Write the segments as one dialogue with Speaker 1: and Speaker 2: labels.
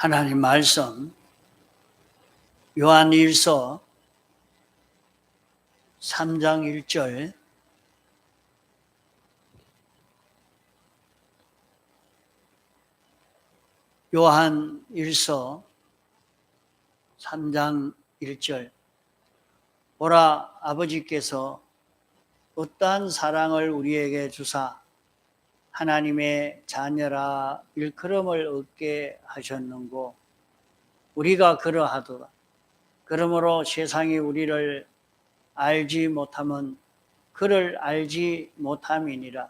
Speaker 1: 하나님 말씀 요한일서 3장 1절 요한일서 3장 1절 보라 아버지께서 어떠한 사랑을 우리에게 주사 하나님의 자녀라 일컬음을 얻게 하셨는고 우리가 그러하도다. 그러므로 세상이 우리를 알지 못함은 그를 알지 못함이니라.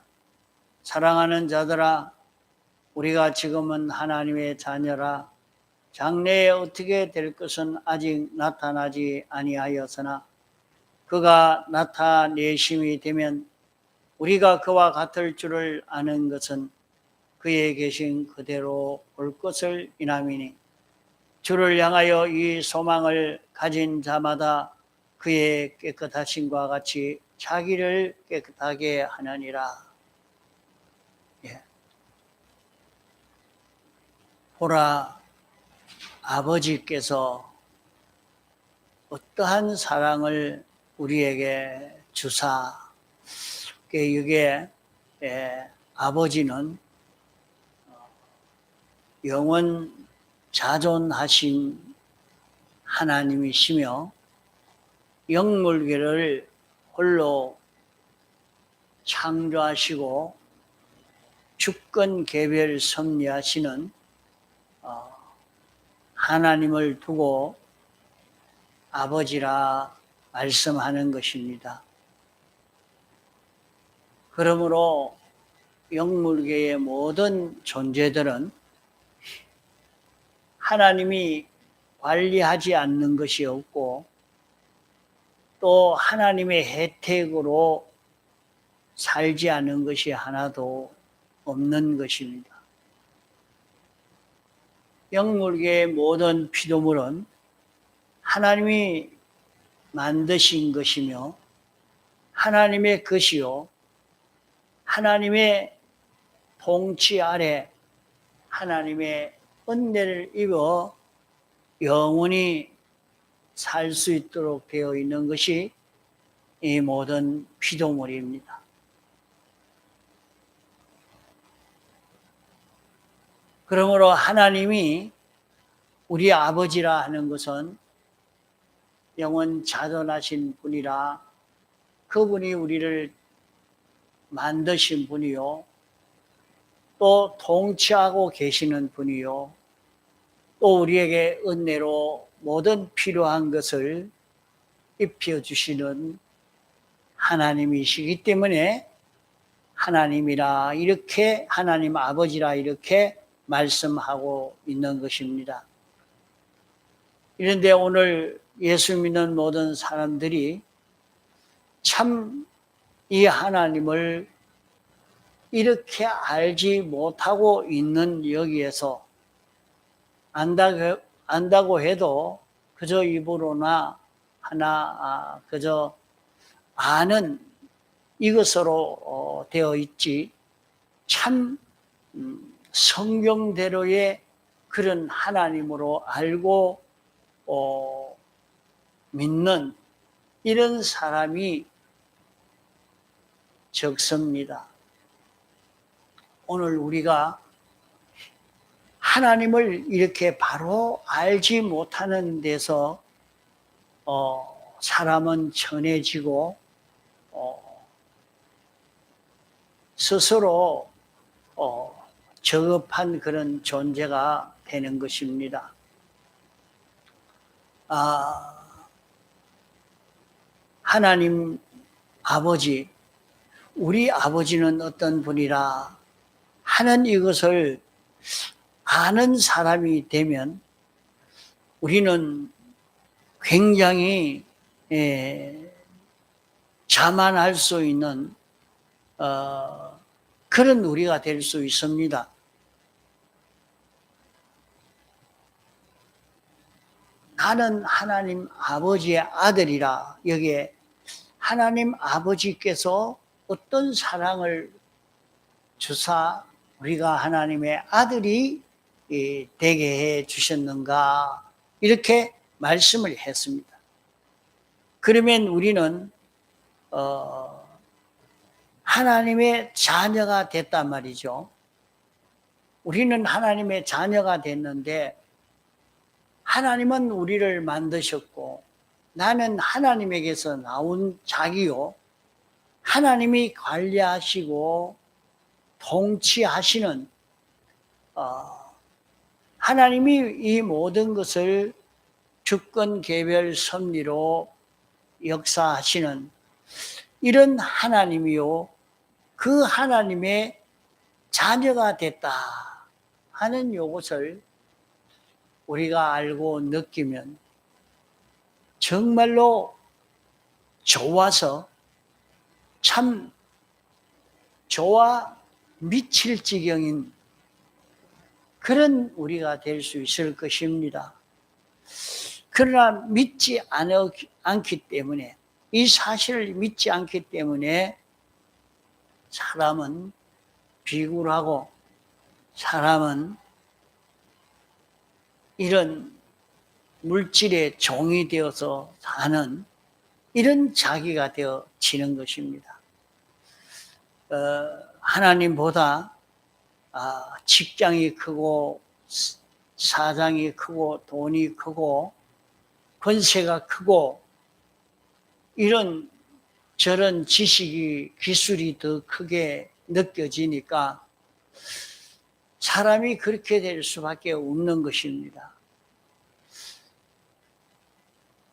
Speaker 1: 사랑하는 자들아 우리가 지금은 하나님의 자녀라 장래에 어떻게 될 것은 아직 나타나지 아니하였으나 그가 나타내심이 되면 우리가 그와 같을 줄을 아는 것은 그에 계신 그대로 볼 것을 인함이니 주를 향하여 이 소망을 가진 자마다 그의 깨끗하심과 같이 자기를 깨끗하게 하느니라. 보라 아버지께서 어떠한 사랑을 우리에게 주사 이게 아버지는 영원 자존하신 하나님이시며 영물계를 홀로 창조하시고 주권 개별 섭리하시는 하나님을 두고 아버지라 말씀하는 것입니다. 그러므로 영물계의 모든 존재들은 하나님이 관리하지 않는 것이 없고 또 하나님의 혜택으로 살지 않은 것이 하나도 없는 것입니다. 영물계의 모든 피조물은 하나님이 만드신 것이며 하나님의 것이요 하나님의 통치 아래 하나님의 은혜를 입어 영원히 살 수 있도록 되어 있는 것이 이 모든 피조물입니다. 그러므로 하나님이 우리 아버지라 하는 것은 영원 자존하신 분이라 그분이 우리를 만드신 분이요 또 통치하고 계시는 분이요 또 우리에게 은혜로 모든 필요한 것을 입혀주시는 하나님이시기 때문에 하나님이라 이렇게 하나님 아버지라 이렇게 말씀하고 있는 것입니다. 그런데 오늘 예수 믿는 모든 사람들이 참 이 하나님을 이렇게 알지 못하고 있는 여기에서 안다고 해도 그저 입으로나 하나 그저 아는 이것으로 되어 있지 참 성경대로의 그런 하나님으로 알고 믿는 이런 사람이 적습니다. 오늘 우리가 하나님을 이렇게 바로 알지 못하는 데서 사람은 천해지고 스스로 저급한 그런 존재가 되는 것입니다. 하나님 아버지, 우리 아버지는 어떤 분이라 하는 이것을 아는 사람이 되면 우리는 굉장히 자만할 수 있는 그런 우리가 될 수 있습니다. 나는 하나님 아버지의 아들이라 여기에 하나님 아버지께서 어떤 사랑을 주사 우리가 하나님의 아들이 되게 해 주셨는가 이렇게 말씀을 했습니다. 그러면 우리는 하나님의 자녀가 됐단 말이죠. 우리는 하나님의 자녀가 됐는데 하나님은 우리를 만드셨고 나는 하나님에게서 나온 자기요. 하나님이 관리하시고 통치하시는 하나님이 이 모든 것을 주권 개별 섭리로 역사하시는 이런 하나님이요. 그 하나님의 자녀가 됐다 하는 이것을 우리가 알고 느끼면 정말로 좋아서 참 좋아 미칠 지경인 그런 우리가 될 수 있을 것입니다. 그러나 믿지 않기 때문에 이 사실을 믿지 않기 때문에 사람은 비굴하고 사람은 이런 물질의 종이 되어서 사는 이런 자기가 되어지는 것입니다. 하나님보다 직장이 크고 사장이 크고 돈이 크고 권세가 크고 이런 저런 지식이 기술이 더 크게 느껴지니까 사람이 그렇게 될 수밖에 없는 것입니다.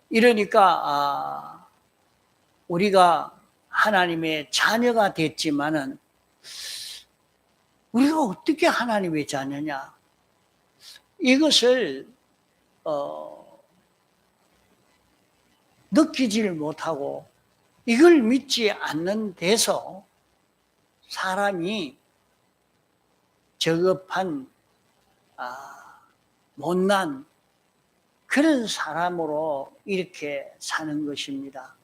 Speaker 1: 이러니까 우리가 하나님의 자녀가 됐지만은 우리가 어떻게 하나님의 자녀냐? 이것을 느끼지를 못하고 이걸 믿지 않는 데서 사람이 저급한 못난 그런 사람으로 이렇게 사는 것입니다.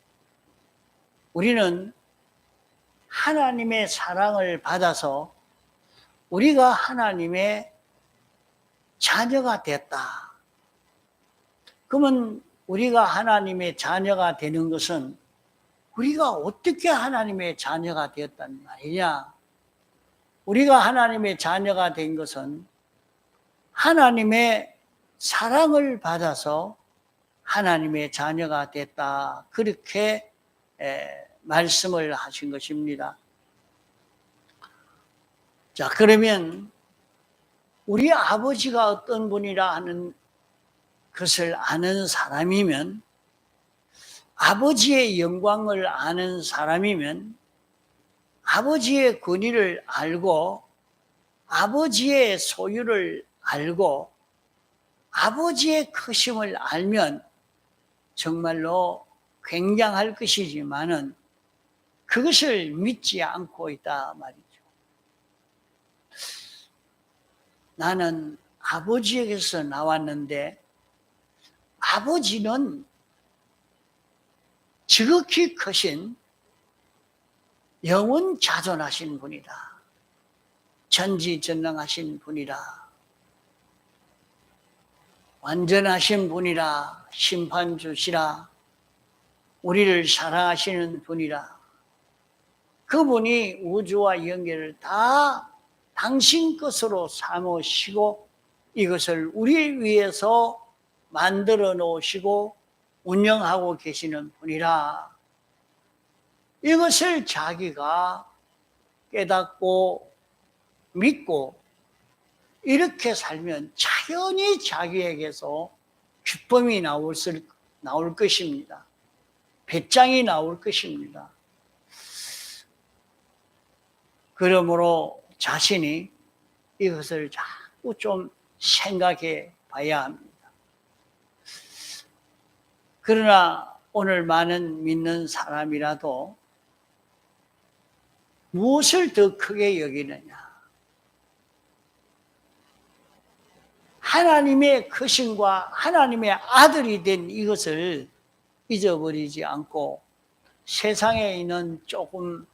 Speaker 1: 우리는 하나님의 사랑을 받아서 우리가 하나님의 자녀가 됐다. 그러면 우리가 하나님의 자녀가 되는 것은 우리가 어떻게 하나님의 자녀가 되었단 말이냐? 우리가 하나님의 자녀가 된 것은 하나님의 사랑을 받아서 하나님의 자녀가 됐다. 그렇게 말씀을 하신 것입니다. 자, 그러면 우리 아버지가 어떤 분이라 하는 것을 아는 사람이면 아버지의 영광을 아는 사람이면 아버지의 권위를 알고 아버지의 소유를 알고 아버지의 크심을 알면 정말로 굉장할 것이지만은 그것을 믿지 않고 있다 말이죠. 나는 아버지에게서 나왔는데 아버지는 지극히 크신 영원 자존하신 분이다. 전지전능하신 분이라. 완전하신 분이라. 심판주시라. 우리를 사랑하시는 분이라. 그분이 우주와 연계를 다 당신 것으로 삼으시고 이것을 우리 위해서 만들어 놓으시고 운영하고 계시는 분이라. 이것을 자기가 깨닫고 믿고 이렇게 살면 자연히 자기에게서 기쁨이 나올 것입니다. 배짱이 나올 것입니다. 그러므로 자신이 이것을 자꾸 좀 생각해 봐야 합니다. 그러나 오늘 많은 믿는 사람이라도 무엇을 더 크게 여기느냐? 하나님의 크심과 하나님의 아들이 된 이것을 잊어버리지 않고 세상에 있는 조금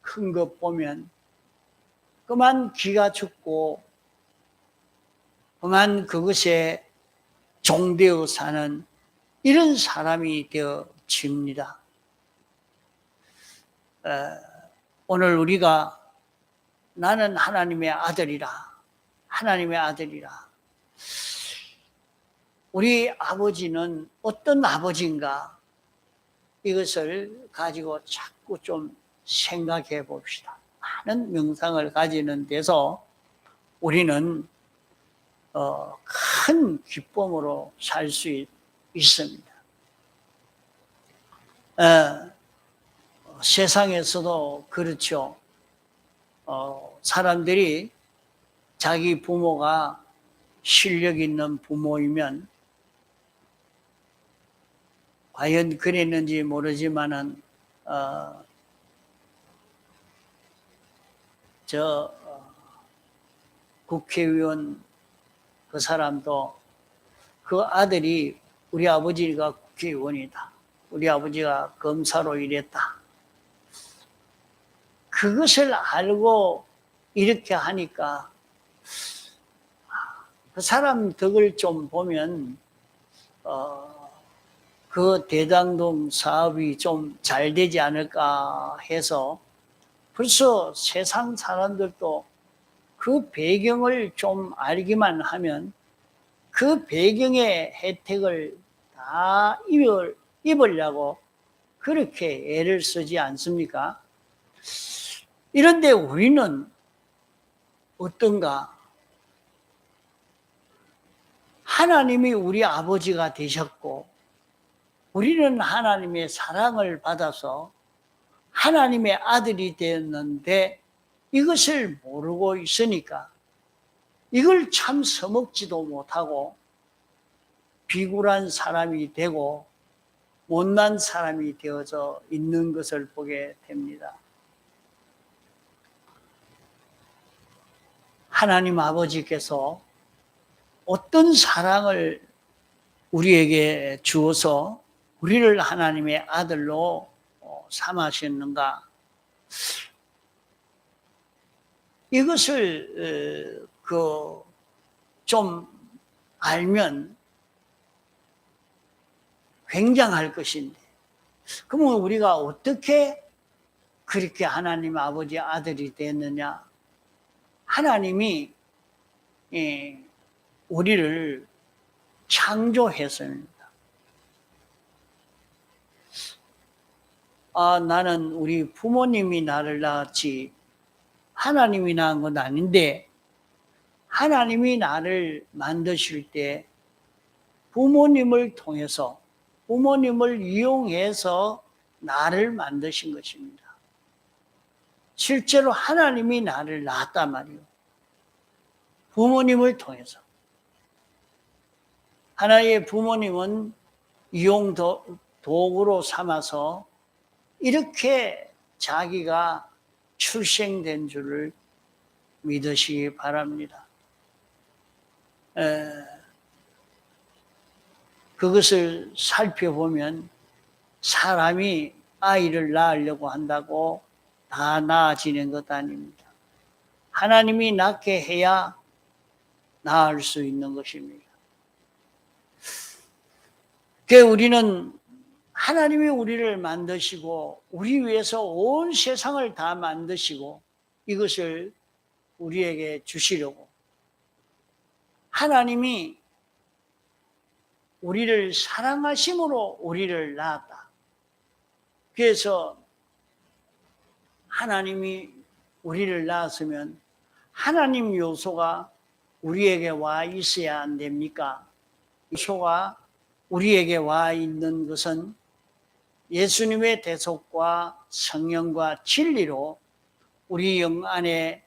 Speaker 1: 큰 것 보면 그만 기가 죽고 그만 그것에 종되어 사는 이런 사람이 되어집니다. 오늘 우리가 나는 하나님의 아들이라, 하나님의 아들이라. 우리 아버지는 어떤 아버지인가? 이것을 가지고 자꾸 좀 생각해 봅시다. 많은 명상을 가지는 데서 우리는 큰 기쁨으로 살 수 있습니다. 세상에서도 그렇죠. 사람들이 자기 부모가 실력 있는 부모이면 과연 그랬는지 모르지만은 국회의원 그 사람도 그 아들이 우리 아버지가 국회의원이다. 우리 아버지가 검사로 일했다. 그것을 알고 이렇게 하니까 그 사람 덕을 좀 보면 그 대장동 사업이 좀 잘 되지 않을까 해서 벌써 세상 사람들도 그 배경을 좀 알기만 하면 그 배경의 혜택을 다 입으려고 그렇게 애를 쓰지 않습니까? 이런데 우리는 어떤가? 하나님이 우리 아버지가 되셨고 우리는 하나님의 사랑을 받아서 하나님의 아들이 되었는데 이것을 모르고 있으니까 이걸 참 써먹지도 못하고 비굴한 사람이 되고 못난 사람이 되어져 있는 것을 보게 됩니다. 하나님 아버지께서 어떤 사랑을 우리에게 주어서 우리를 하나님의 아들로 삼으셨는가? 이것을 좀 알면 굉장할 것인데, 그러면 우리가 어떻게 그렇게 하나님 아버지 아들이 됐느냐? 하나님이 우리를 창조했습니다. 나는 우리 부모님이 나를 낳았지 하나님이 낳은 건 아닌데, 하나님이 나를 만드실 때 부모님을 통해서, 부모님을 이용해서 나를 만드신 것입니다. 실제로 하나님이 나를 낳았단 말이에요. 부모님을 통해서. 하나의 부모님은 이용 도구로 삼아서 이렇게 자기가 출생된 줄을 믿으시기 바랍니다. 그것을 살펴보면 사람이 아이를 낳으려고 한다고 다 나아지는 것 아닙니다. 하나님이 낳게 해야 낳을 수 있는 것입니다. 그래서 우리는 하나님이 우리를 만드시고 우리 위해서 온 세상을 다 만드시고 이것을 우리에게 주시려고 하나님이 우리를 사랑하심으로 우리를 낳았다. 그래서 하나님이 우리를 낳았으면 하나님 요소가 우리에게 와 있어야 안 됩니까? 요소가 우리에게 와 있는 것은 예수님의 대속과 성령과 진리로 우리 영 안에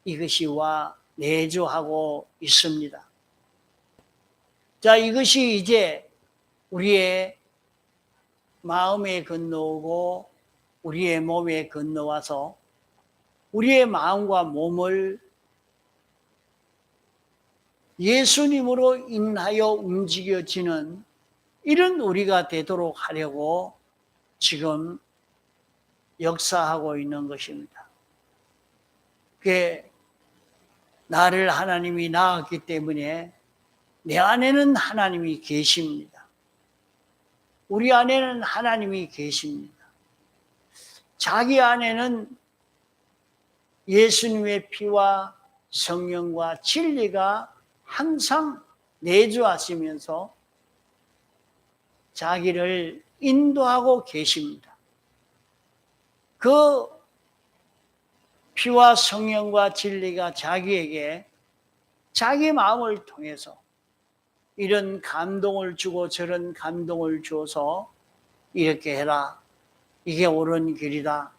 Speaker 1: 이것이 와 내주하고 있습니다. 자, 이것이 이제 우리의 마음에 건너오고 우리의 몸에 건너와서 우리의 마음과 몸을 예수님으로 인하여 움직여지는 이런 우리가 되도록 하려고 지금 역사하고 있는 것입니다. 그게 나를 하나님이 낳았기 때문에 내 안에는 하나님이 계십니다. 우리 안에는 하나님이 계십니다. 자기 안에는 예수님의 피와 성령과 진리가 항상 내주하시면서 자기를 인도하고 계십니다. 그 피와 성령과 진리가 자기에게 자기 마음을 통해서 이런 감동을 주고 저런 감동을 줘서 이렇게 해라. 이게 옳은 길이다.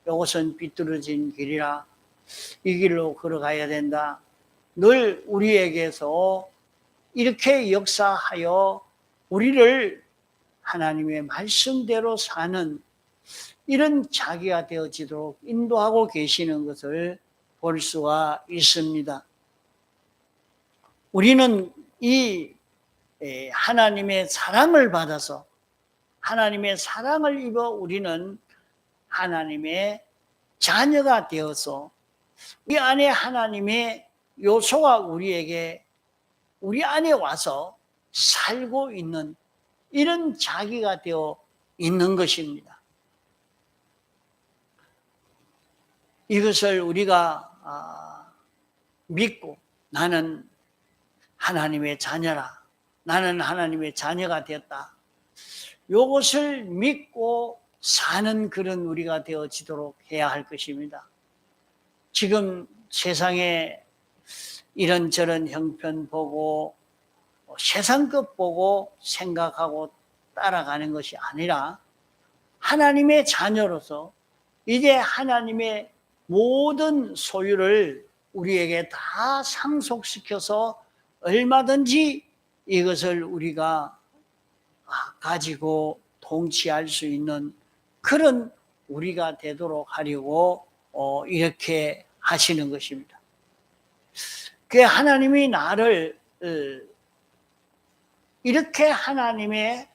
Speaker 1: 이것은 비뚤어진 길이라. 이 길로 걸어가야 된다. 늘 우리에게서 이렇게 역사하여 우리를 하나님의 말씀대로 사는 이런 자기가 되어지도록 인도하고 계시는 것을 볼 수가 있습니다. 우리는 이 하나님의 사랑을 받아서 하나님의 사랑을 입어 우리는 하나님의 자녀가 되어서 우리 안에 하나님의 요소가 우리 안에 와서 살고 있는 이런 자기가 되어 있는 것입니다. 이것을 우리가 믿고 나는 하나님의 자녀라. 나는 하나님의 자녀가 되었다. 이것을 믿고 사는 그런 우리가 되어지도록 해야 할 것입니다. 지금 세상에 이런저런 형편 보고 세상 것 보고 생각하고 따라가는 것이 아니라 하나님의 자녀로서 이제 하나님의 모든 소유를 우리에게 다 상속시켜서 얼마든지 이것을 우리가 가지고 통치할 수 있는 그런 우리가 되도록 하려고 이렇게 하시는 것입니다. 그 하나님이 나를 이렇게 하나님의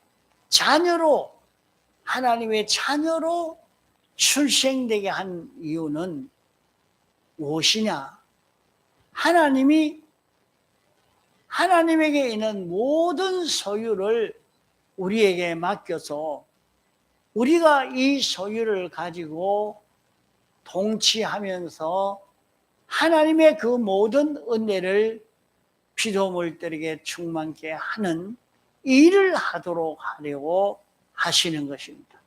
Speaker 1: 자녀로 출생되게 한 이유는 무엇이냐? 하나님에게 있는 모든 소유를 우리에게 맡겨서 우리가 이 소유를 가지고 통치하면서 하나님의 그 모든 은혜를 피조물들에게 충만케 하는 일을 하도록 하려고 하시는 것입니다.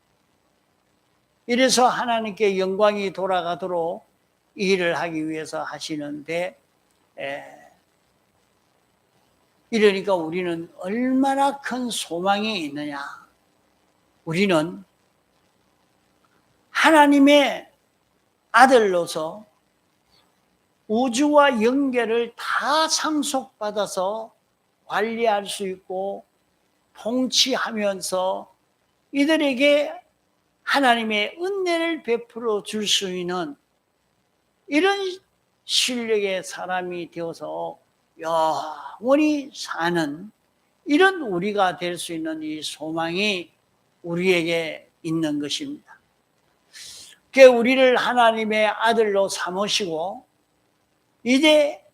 Speaker 1: 이래서 하나님께 영광이 돌아가도록 일을 하기 위해서 하시는데 이러니까 우리는 얼마나 큰 소망이 있느냐. 우리는 하나님의 아들로서 우주와 영계를 다 상속받아서 관리할 수 있고 통치하면서 이들에게 하나님의 은혜를 베풀어 줄 수 있는 이런 실력의 사람이 되어서 영원히 사는 이런 우리가 될 수 있는 이 소망이 우리에게 있는 것입니다. 그 우리를 하나님의 아들로 삼으시고 이제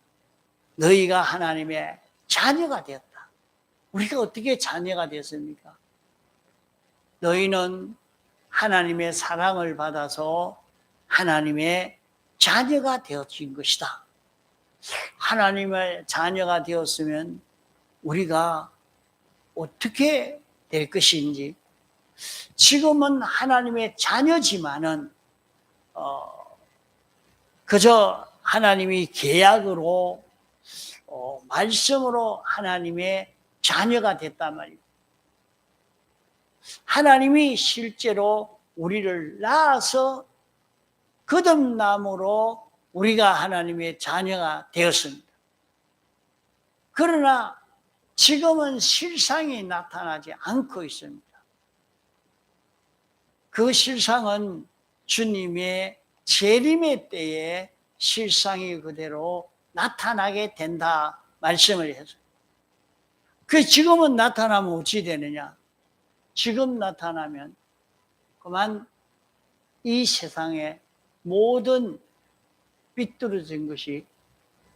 Speaker 1: 너희가 하나님의 자녀가 되었다. 우리가 어떻게 자녀가 됐습니까? 너희는 하나님의 사랑을 받아서 하나님의 자녀가 되어진 것이다. 하나님의 자녀가 되었으면 우리가 어떻게 될 것인지, 지금은 하나님의 자녀지만은 그저 하나님이 계약으로 말씀으로 하나님의 자녀가 됐단 말이에요. 하나님이 실제로 우리를 낳아서 거듭남으로 우리가 하나님의 자녀가 되었습니다. 그러나 지금은 실상이 나타나지 않고 있습니다. 그 실상은 주님의 재림의 때에 실상이 그대로 나타나게 된다 말씀을 했어요. 그 지금은 나타나면 어찌 되느냐? 지금 나타나면 그만 이 세상의 모든 삐뚤어진 것이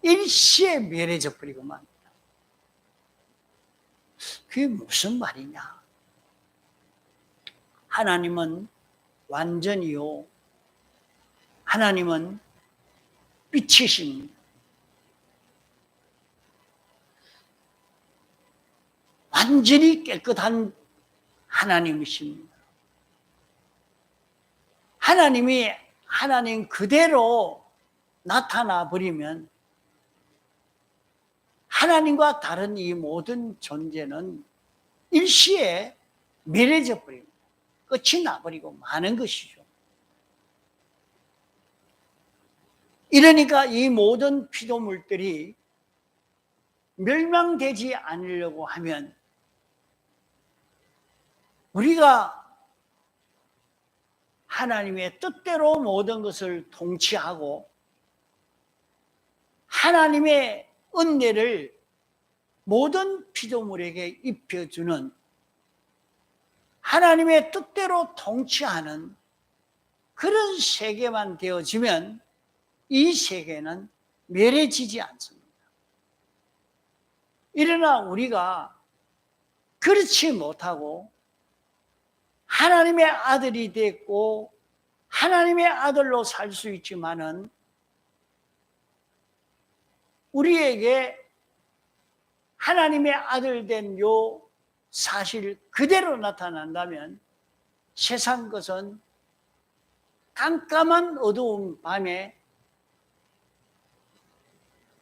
Speaker 1: 일시에 멸해져 버리고 맙니다. 그게 무슨 말이냐? 하나님은 완전히요, 하나님은 빛이십니다. 완전히 깨끗한 하나님이십니다. 하나님이 하나님 그대로 나타나 버리면 하나님과 다른 이 모든 존재는 일시에 멸해져 버립니다. 끝이 나버리고 마는 것이죠. 이러니까 이 모든 피조물들이 멸망되지 않으려고 하면 우리가 하나님의 뜻대로 모든 것을 통치하고 하나님의 은혜를 모든 피조물에게 입혀주는 하나님의 뜻대로 통치하는 그런 세계만 되어지면 이 세계는 멸해지지 않습니다. 그러나 우리가 그렇지 못하고 하나님의 아들이 됐고 하나님의 아들로 살 수 있지만은 우리에게 하나님의 아들 된 요 사실 그대로 나타난다면 세상 것은 깜깜한 어두운 밤에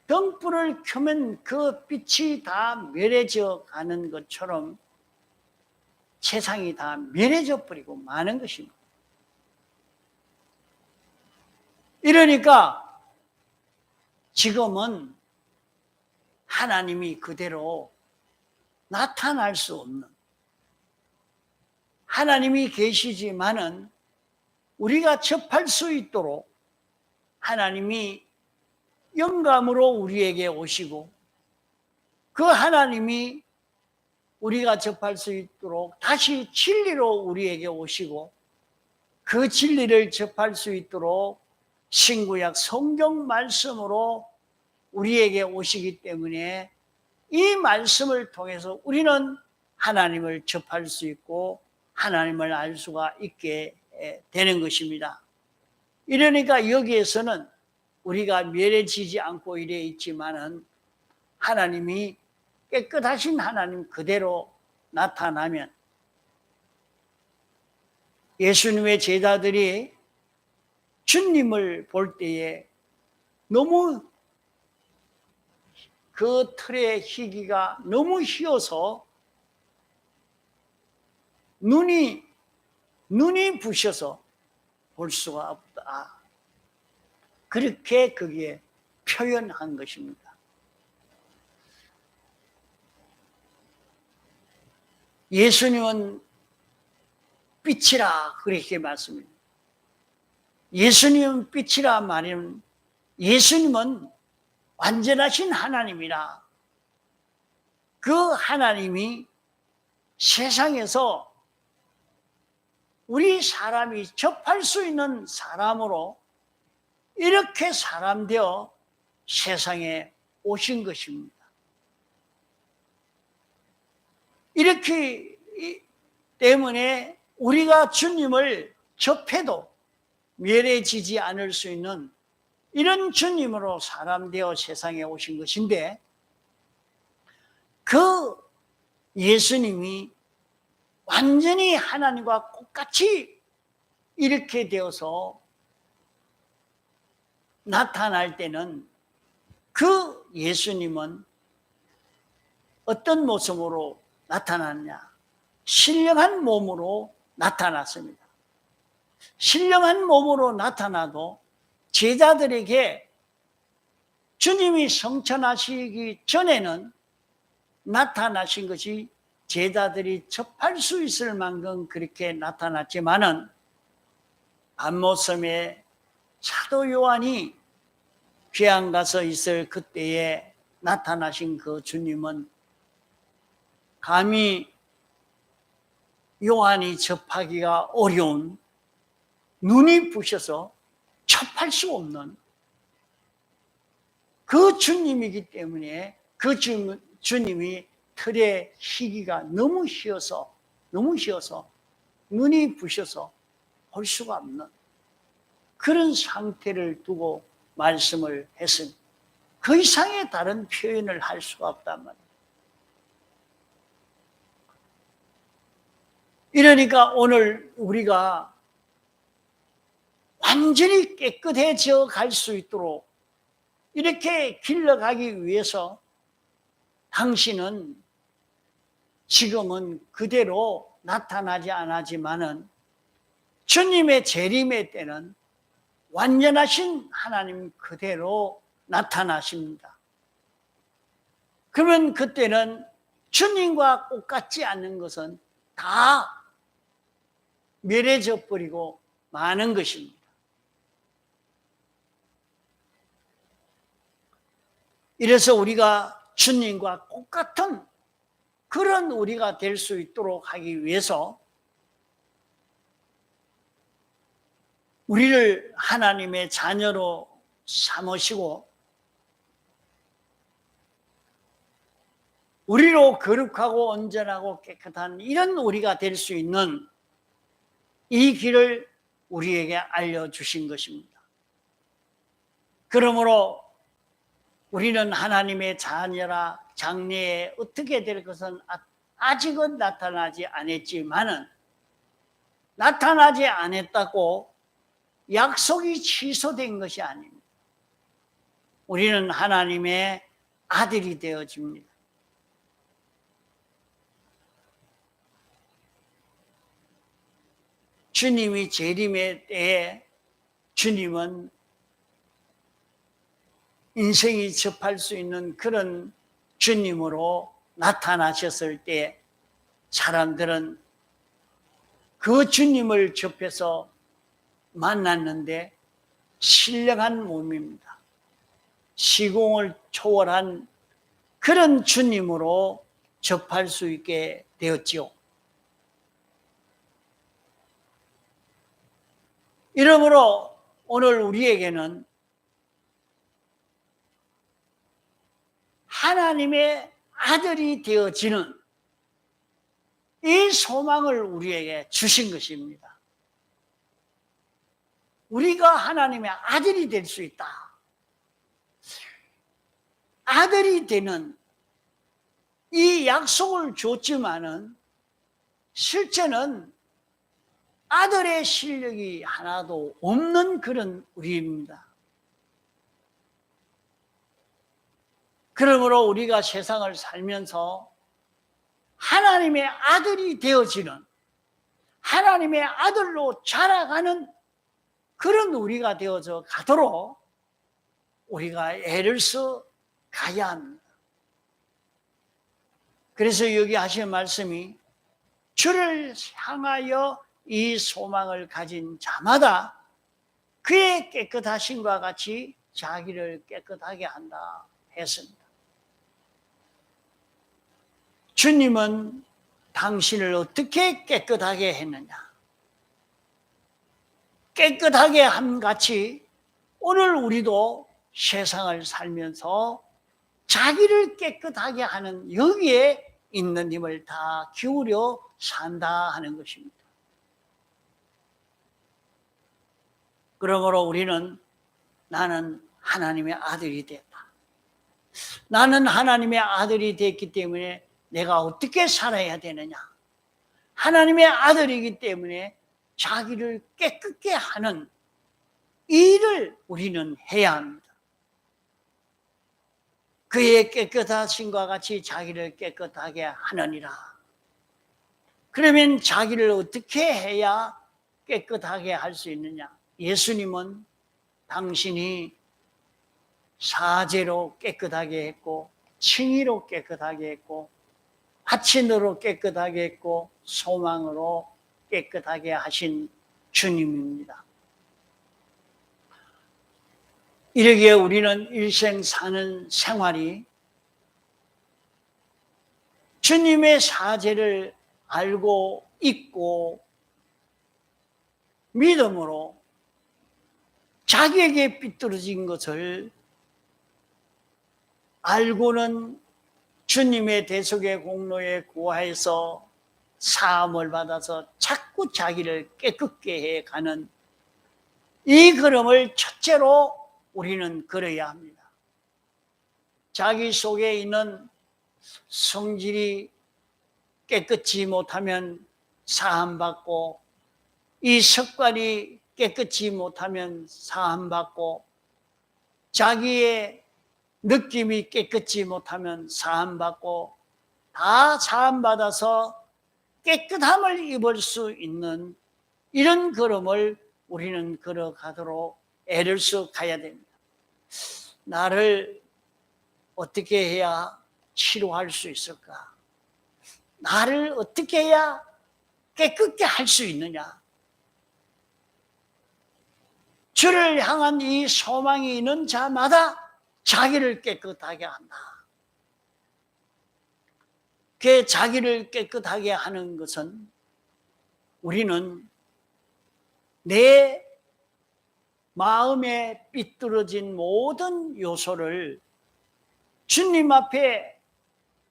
Speaker 1: 등불을 켜면 그 빛이 다 멸해져 가는 것처럼 세상이 다 멸해져 버리고 마는 것입니다. 이러니까 지금은 하나님이 그대로 나타날 수 없는 하나님이 계시지만은 우리가 접할 수 있도록 하나님이 영감으로 우리에게 오시고 그 하나님이 우리가 접할 수 있도록 다시 진리로 우리에게 오시고 그 진리를 접할 수 있도록 신구약 성경 말씀으로 우리에게 오시기 때문에 이 말씀을 통해서 우리는 하나님을 접할 수 있고 하나님을 알 수가 있게 되는 것입니다. 이러니까 여기에서는 우리가 멸해지지 않고 이래 있지만은 하나님이 깨끗하신 하나님 그대로 나타나면 예수님의 제자들이 주님을 볼 때에 너무 그 틀의 희기가 너무 희어서 눈이 부셔서 볼 수가 없다. 그렇게 거기에 표현한 것입니다. 예수님은 빛이라 그렇게 말씀합니다. 예수님은 빛이라 말하면 예수님은 완전하신 하나님이라. 그 하나님이 세상에서 우리 사람이 접할 수 있는 사람으로 이렇게 사람 되어 세상에 오신 것입니다. 이렇기 때문에 우리가 주님을 접해도 멸해지지 않을 수 있는 이런 주님으로 사람 되어 세상에 오신 것인데 그 예수님이 완전히 하나님과 똑같이 이렇게 되어서 나타날 때는 그 예수님은 어떤 모습으로 나타났냐? 신령한 몸으로 나타났습니다. 신령한 몸으로 나타나도 제자들에게 주님이 성천하시기 전에는 나타나신 것이 제자들이 접할 수 있을 만큼 그렇게 나타났지만은 안모섬에 사도 요한이 귀양 가서 있을 그때에 나타나신 그 주님은 감히 요한이 접하기가 어려운 눈이 부셔서 접할 수 없는 그 주님이기 때문에 그 주님이 털에 희기가 너무 휘어서 눈이 부셔서 볼 수가 없는 그런 상태를 두고 말씀을 했으니 그 이상의 다른 표현을 할 수가 없단 말이에요. 이러니까 오늘 우리가 완전히 깨끗해져 갈 수 있도록 이렇게 길러가기 위해서 당신은 지금은 그대로 나타나지 않았지만은 주님의 재림의 때는 완전하신 하나님 그대로 나타나십니다. 그러면 그때는 주님과 똑같지 않는 것은 다 멸해져 버리고 마는 것입니다. 이래서 우리가 주님과 똑같은 그런 우리가 될 수 있도록 하기 위해서 우리를 하나님의 자녀로 삼으시고 우리로 거룩하고 온전하고 깨끗한 이런 우리가 될 수 있는 이 길을 우리에게 알려주신 것입니다. 그러므로 우리는 하나님의 자녀라 장래에 어떻게 될 것은 아직은 나타나지 않았지만은 나타나지 않았다고 약속이 취소된 것이 아닙니다. 우리는 하나님의 아들이 되어집니다. 주님이 재림의 때에 주님은 인생이 접할 수 있는 그런 주님으로 나타나셨을 때 사람들은 그 주님을 접해서 만났는데 신령한 몸입니다. 시공을 초월한 그런 주님으로 접할 수 있게 되었지요. 이러므로 오늘 우리에게는 하나님의 아들이 되어지는 이 소망을 우리에게 주신 것입니다. 우리가 하나님의 아들이 될 수 있다. 아들이 되는 이 약속을 줬지만은 실제는 아들의 실력이 하나도 없는 그런 우리입니다. 그러므로 우리가 세상을 살면서 하나님의 아들이 되어지는 하나님의 아들로 자라가는 그런 우리가 되어져 가도록 우리가 애를 써 가야 합니다. 그래서 여기 하신 말씀이 주를 향하여 이 소망을 가진 자마다 그의 깨끗하심과 같이 자기를 깨끗하게 한다 했습니다. 주님은 당신을 어떻게 깨끗하게 했느냐? 깨끗하게 함같이 오늘 우리도 세상을 살면서 자기를 깨끗하게 하는 여기에 있는 힘을 다 기울여 산다 하는 것입니다. 그러므로 우리는 나는 하나님의 아들이 됐다. 나는 하나님의 아들이 됐기 때문에 내가 어떻게 살아야 되느냐? 하나님의 아들이기 때문에 자기를 깨끗게 하는 일을 우리는 해야 합니다. 그의 깨끗하심과 같이 자기를 깨끗하게 하느니라. 그러면 자기를 어떻게 해야 깨끗하게 할 수 있느냐? 예수님은 당신이 사죄로 깨끗하게 했고 칭의로 깨끗하게 했고 화친으로 깨끗하게 했고 소망으로 깨끗하게 하신 주님입니다. 이러기에 우리는 일생 사는 생활이 주님의 사죄를 알고 있고 믿음으로 자기에게 삐뚤어진 것을 알고는 주님의 대속의 공로에 구하여서 사함을 받아서 자꾸 자기를 깨끗게 해가는 이 걸음을 첫째로 우리는 걸어야 합니다. 자기 속에 있는 성질이 깨끗이 못하면 사함받고, 이 습관이 깨끗이 못하면 사함받고, 자기의 느낌이 깨끗이 못하면 사함받고, 다 사함받아서 깨끗함을 입을 수 있는 이런 걸음을 우리는 걸어가도록 애를 써 가야 됩니다. 나를 어떻게 해야 치료할 수 있을까? 나를 어떻게 해야 깨끗게 할 수 있느냐? 주를 향한 이 소망이 있는 자마다 자기를 깨끗하게 한다. 그 자기를 깨끗하게 하는 것은 우리는 내 마음에 삐뚤어진 모든 요소를 주님 앞에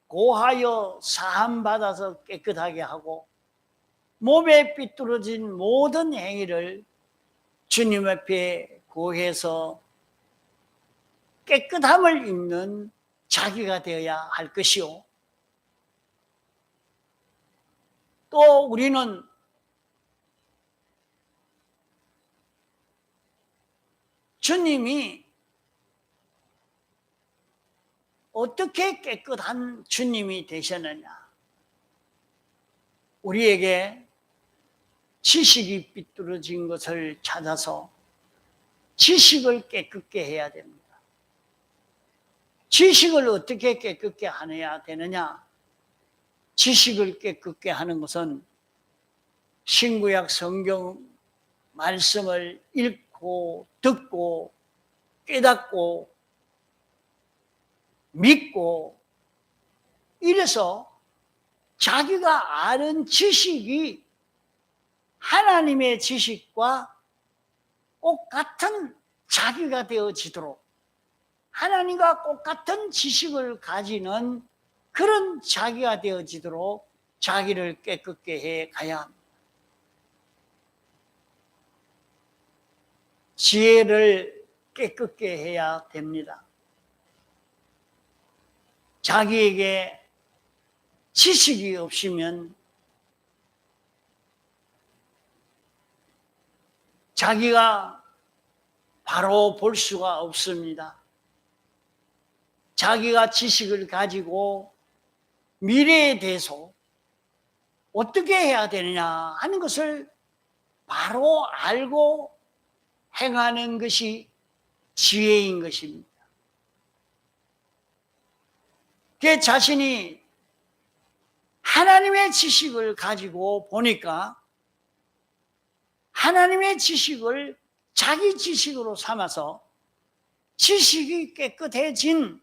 Speaker 1: 고하여 사함받아서 깨끗하게 하고, 몸에 삐뚤어진 모든 행위를 주님 앞에 고해서 깨끗함을 입는 자기가 되어야 할 것이요, 또 우리는 주님이 어떻게 깨끗한 주님이 되셨느냐? 우리에게 지식이 삐뚤어진 것을 찾아서 지식을 깨끗게 해야 됩니다. 지식을 어떻게 깨끗게 하여야 되느냐? 지식을 깨끗게 하는 것은 신구약 성경 말씀을 읽고 듣고 깨닫고 믿고, 이래서 자기가 아는 지식이 하나님의 지식과 똑같은 자기가 되어지도록, 하나님과 똑같은 지식을 가지는 그런 자기가 되어지도록 자기를 깨끗게 해 가야 합니다. 지혜를 깨끗게 해야 됩니다. 자기에게 지식이 없으면 자기가 바로 볼 수가 없습니다. 자기가 지식을 가지고 미래에 대해서 어떻게 해야 되느냐 하는 것을 바로 알고 행하는 것이 지혜인 것입니다. 그 자신이 하나님의 지식을 가지고 보니까 하나님의 지식을 자기 지식으로 삼아서 지식이 깨끗해진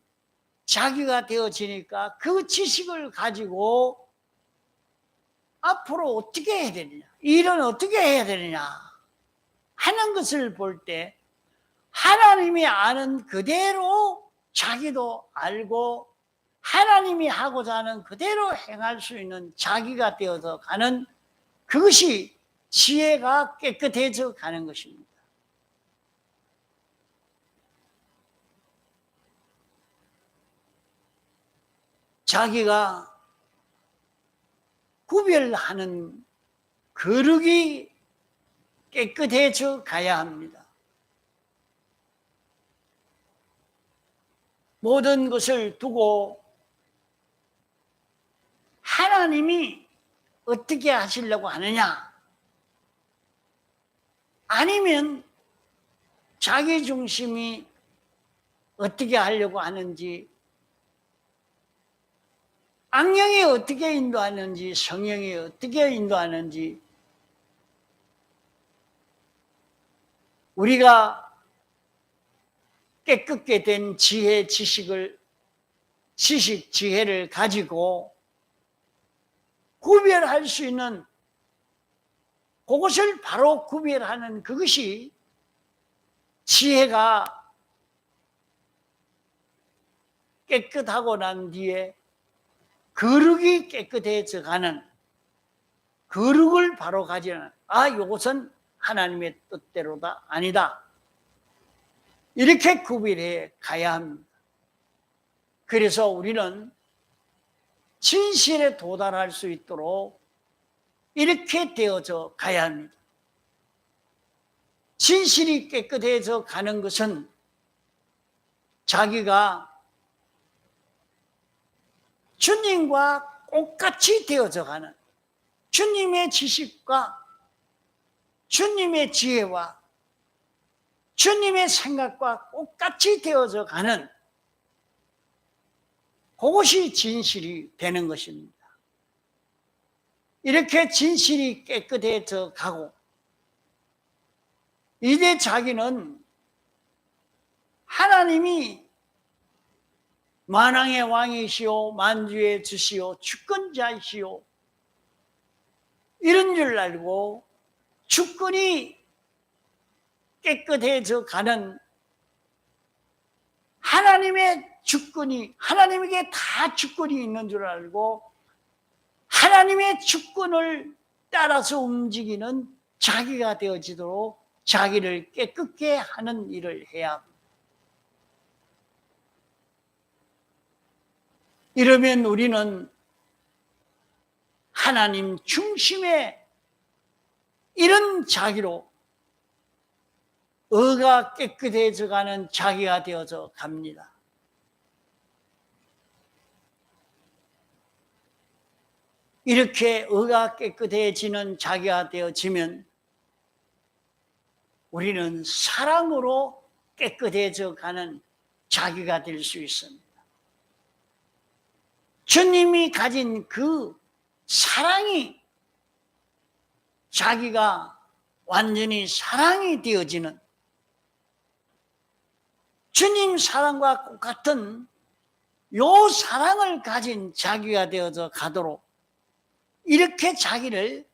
Speaker 1: 자기가 되어지니까 그 지식을 가지고 앞으로 어떻게 해야 되느냐, 일은 어떻게 해야 되느냐 하는 것을 볼 때 하나님이 아는 그대로 자기도 알고 하나님이 하고자 하는 그대로 행할 수 있는 자기가 되어서 가는, 그것이 지혜가 깨끗해져 가는 것입니다. 자기가 구별하는 거룩이 깨끗해져 가야 합니다. 모든 것을 두고 하나님이 어떻게 하시려고 하느냐, 아니면 자기 중심이 어떻게 하려고 하는지, 악령이 어떻게 인도하는지, 성령이 어떻게 인도하는지, 우리가 깨끗게 된 지혜, 지식을, 지혜를 가지고 구별할 수 있는, 그것을 바로 구별하는 그것이 지혜가 깨끗하고 난 뒤에 거룩이 깨끗해져 가는, 거룩을 바로 가지는, 이것은 하나님의 뜻대로다, 아니다, 이렇게 구별해 가야 합니다. 그래서 우리는 진실에 도달할 수 있도록 이렇게 되어져 가야 합니다. 진실이 깨끗해져 가는 것은 자기가 주님과 똑같이 되어져 가는, 주님의 지식과 주님의 지혜와 주님의 생각과 똑같이 되어져 가는, 그것이 진실이 되는 것입니다. 이렇게 진실이 깨끗해져 가고 이제 자기는 하나님이 만왕의 왕이시오, 만주의 주시오, 주권자이시오, 이런 줄 알고 주권이 깨끗해져 가는, 하나님의 주권이, 하나님에게 다 주권이 있는 줄 알고 하나님의 주권을 따라서 움직이는 자기가 되어지도록 자기를 깨끗게 하는 일을 해야 합니다. 이러면 우리는 하나님 중심의 이런 자기로 의가 깨끗해져 가는 자기가 되어져 갑니다. 이렇게 의가 깨끗해지는 자기가 되어지면 우리는 사랑으로 깨끗해져 가는 자기가 될 수 있습니다. 주님이 가진 그 사랑이, 자기가 완전히 사랑이 되어지는, 주님 사랑과 똑같은 요 사랑을 가진 자기가 되어져 가도록 이렇게 자기를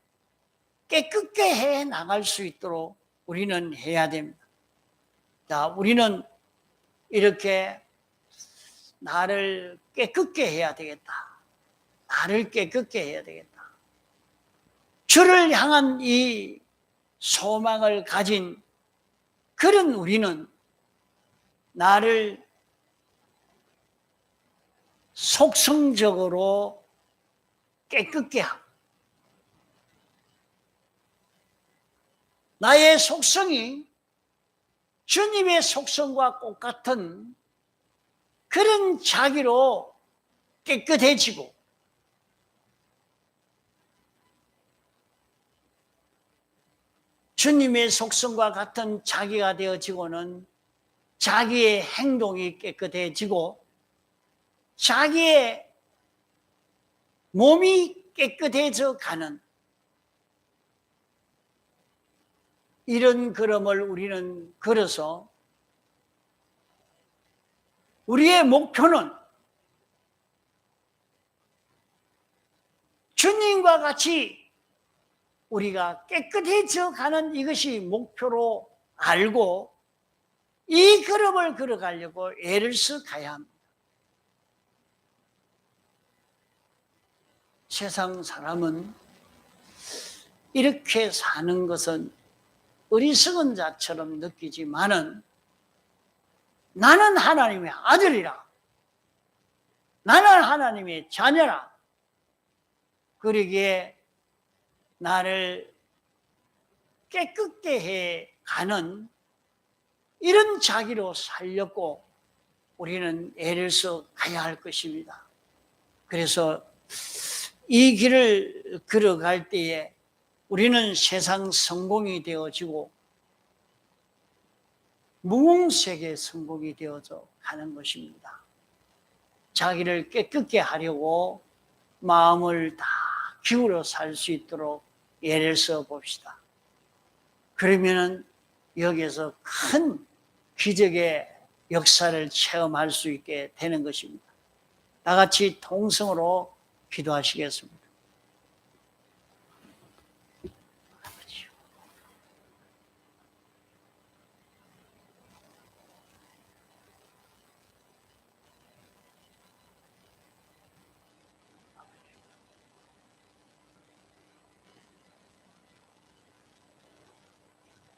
Speaker 1: 깨끗게 해 나갈 수 있도록 우리는 해야 됩니다. 자, 우리는 이렇게 나를 깨끗게 해야 되겠다, 나를 깨끗게 해야 되겠다, 주를 향한 이 소망을 가진 그런 우리는 나를 속성적으로 깨끗게 하고 나의 속성이 주님의 속성과 똑같은 그런 자기로 깨끗해지고 주님의 속성과 같은 자기가 되어지고는 자기의 행동이 깨끗해지고 자기의 몸이 깨끗해져 가는 이런 걸음을 우리는 걸어서 우리의 목표는 주님과 같이 우리가 깨끗해져 가는 이것이 목표로 알고 이 걸음을 걸어가려고 애를 써 가야 합니다. 세상 사람은 이렇게 사는 것은 어리석은 자처럼 느끼지만은 나는 하나님의 아들이라, 나는 하나님의 자녀라, 그러기에 나를 깨끗게 해 가는 이런 자기로 살려고 우리는 애를 써 가야 할 것입니다. 그래서 이 길을 걸어갈 때에 우리는 세상 성공이 되어지고 무공세계 성공이 되어져 가는 것입니다. 자기를 깨끗게 하려고 마음을 다 기울여 살 수 있도록 애를 써 봅시다. 그러면은 여기에서 큰 기적의 역사를 체험할 수 있게 되는 것입니다. 다 같이 통성으로 기도하시겠습니다.